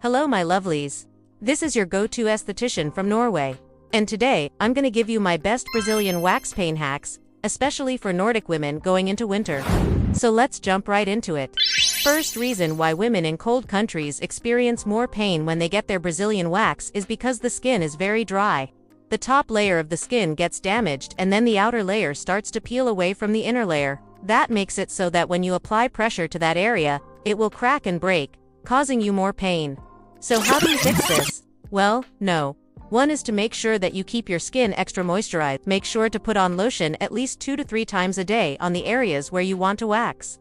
Hello my lovelies. This is your go-to esthetician from Norway. And today, I'm gonna give you my best Brazilian wax pain hacks, especially for Nordic women going into winter. So let's jump right into it. First reason why women in cold countries experience more pain when they get their Brazilian wax is because the skin is very dry. The top layer of the skin gets damaged and then the outer layer starts to peel away from the inner layer. That makes it so that when you apply pressure to that area, it will crack and break, causing you more pain. So how do you fix this? Well, no. One is to make sure that you keep your skin extra moisturized. Make sure to put on lotion at least 2 to 3 times a day on the areas where you want to wax.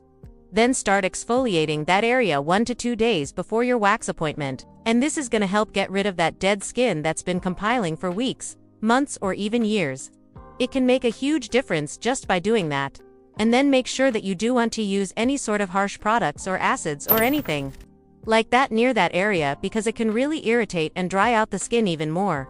Then start exfoliating that area 1 to 2 days before your wax appointment. And this is going to help get rid of that dead skin that's been compiling for weeks, months, or even years. It can make a huge difference just by doing that. And then make sure that you don't want to use any sort of harsh products or acids or anything like that near that area, because it can really irritate and dry out the skin even more.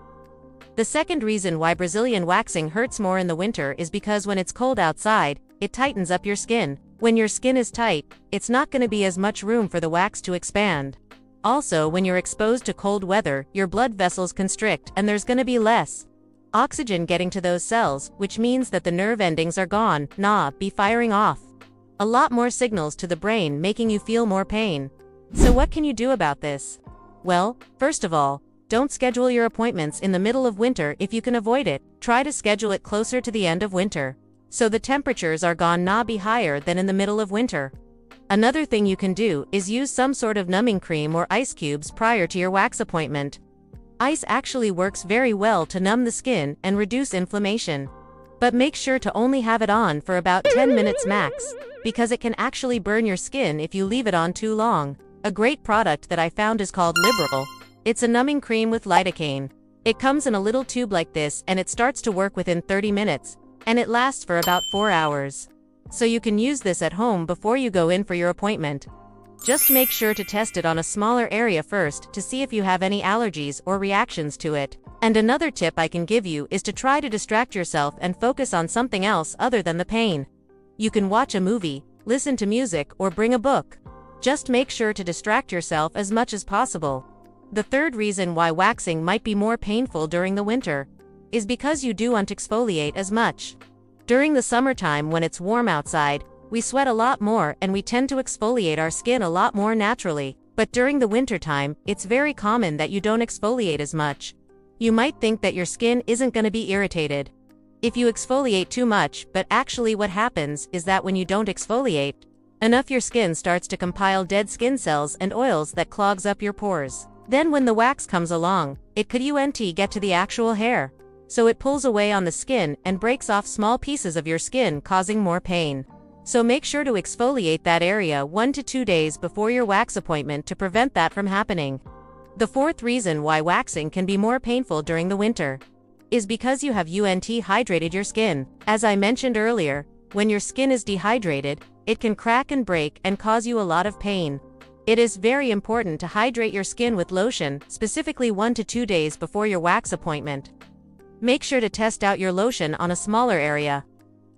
The second reason why Brazilian waxing hurts more in the winter is because when it's cold outside, it tightens up your skin. When your skin is tight, it's not going to be as much room for the wax to expand. Also, when you're exposed to cold weather, your blood vessels constrict and there's going to be less oxygen getting to those cells, which means that the nerve endings are gone, be firing off a lot more signals to the brain, making you feel more pain. So what can you do about this? Well, first of all, don't schedule your appointments in the middle of winter if you can avoid it. Try to schedule it closer to the end of winter, so the temperatures are be higher than in the middle of winter. Another thing you can do is use some sort of numbing cream or ice cubes prior to your wax appointment. Ice actually works very well to numb the skin and reduce inflammation. But make sure to only have it on for about 10 minutes max, because it can actually burn your skin if you leave it on too long. A great product that I found is called Liberal. It's a numbing cream with lidocaine. It comes in a little tube like this and it starts to work within 30 minutes, and it lasts for about 4 hours. So you can use this at home before you go in for your appointment. Just make sure to test it on a smaller area first to see if you have any allergies or reactions to it. And another tip I can give you is to try to distract yourself and focus on something else other than the pain. You can watch a movie, listen to music, or bring a book. Just make sure to distract yourself as much as possible. The third reason why waxing might be more painful during the winter is because you don't exfoliate as much. During the summertime when it's warm outside, we sweat a lot more and we tend to exfoliate our skin a lot more naturally. But during the wintertime, it's very common that you don't exfoliate as much. You might think that your skin isn't going to be irritated if you exfoliate too much, but actually what happens is that when you don't exfoliate enough, your skin starts to compile dead skin cells and oils that clogs up your pores. Then when the wax comes along, it couldn't get to the actual hair. So it pulls away on the skin and breaks off small pieces of your skin, causing more pain. So make sure to exfoliate that area 1 to 2 days before your wax appointment to prevent that from happening. The fourth reason why waxing can be more painful during the winter is because you have hydrated your skin. As I mentioned earlier, when your skin is dehydrated, it can crack and break and cause you a lot of pain. It is very important to hydrate your skin with lotion, specifically 1 to 2 days before your wax appointment. Make sure to test out your lotion on a smaller area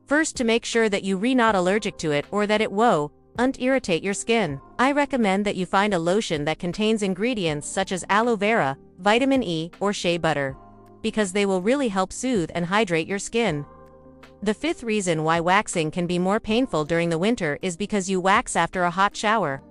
first to make sure that you're not allergic to it or that it won't irritate your skin. I recommend that you find a lotion that contains ingredients such as aloe vera, vitamin E, or shea butter, because they will really help soothe and hydrate your skin. The fifth reason why waxing can be more painful during the winter is because you wax after a hot shower.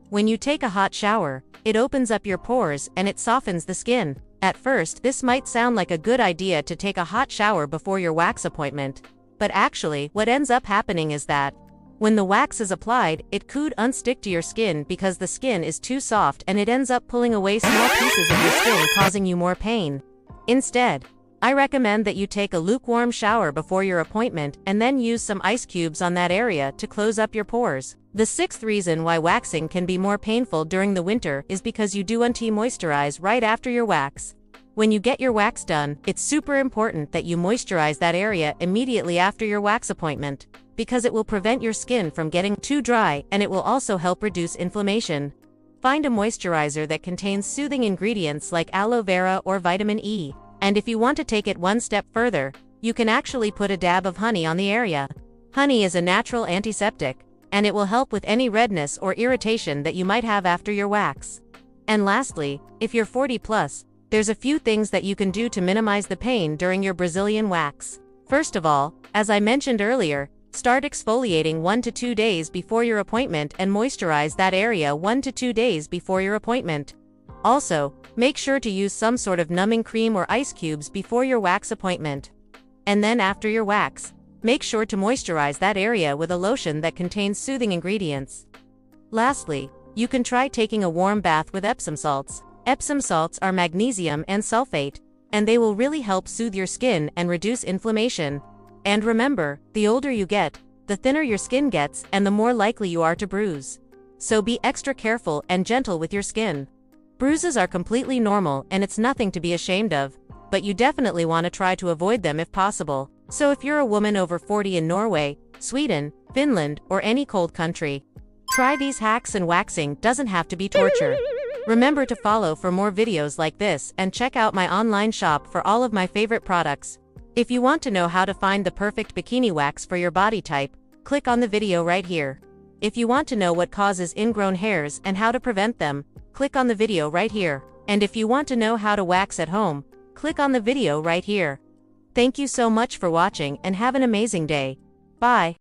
When you take a hot shower, it opens up your pores and it softens the skin. At first, this might sound like a good idea to take a hot shower before your wax appointment. But actually, what ends up happening is that when the wax is applied, it could unstick to your skin because the skin is too soft and it ends up pulling away small pieces of your skin, causing you more pain. Instead, I recommend that you take a lukewarm shower before your appointment and then use some ice cubes on that area to close up your pores. The sixth reason why waxing can be more painful during the winter is because you don't moisturize right after your wax. When you get your wax done, it's super important that you moisturize that area immediately after your wax appointment, because it will prevent your skin from getting too dry and it will also help reduce inflammation. Find a moisturizer that contains soothing ingredients like aloe vera or vitamin E. And if you want to take it one step further, you can actually put a dab of honey on the area. Honey is a natural antiseptic, and it will help with any redness or irritation that you might have after your wax. And lastly, if you're 40 plus, there's a few things that you can do to minimize the pain during your Brazilian wax. First of all, as I mentioned earlier, start exfoliating 1 to 2 days before your appointment and moisturize that area 1 to 2 days before your appointment. Also, make sure to use some sort of numbing cream or ice cubes before your wax appointment. And then after your wax, make sure to moisturize that area with a lotion that contains soothing ingredients. Lastly, you can try taking a warm bath with Epsom salts. Epsom salts are magnesium and sulfate, and they will really help soothe your skin and reduce inflammation. And remember, the older you get, the thinner your skin gets and the more likely you are to bruise. So be extra careful and gentle with your skin. Bruises are completely normal and it's nothing to be ashamed of, but you definitely want to try to avoid them if possible. So if you're a woman over 40 in Norway, Sweden, Finland, or any cold country, try these hacks, and waxing doesn't have to be torture. Remember to follow for more videos like this and check out my online shop for all of my favorite products. If you want to know how to find the perfect bikini wax for your body type, click on the video right here. If you want to know what causes ingrown hairs and how to prevent them, click on the video right here. And if you want to know how to wax at home, click on the video right here. Thank you so much for watching and have an amazing day. Bye.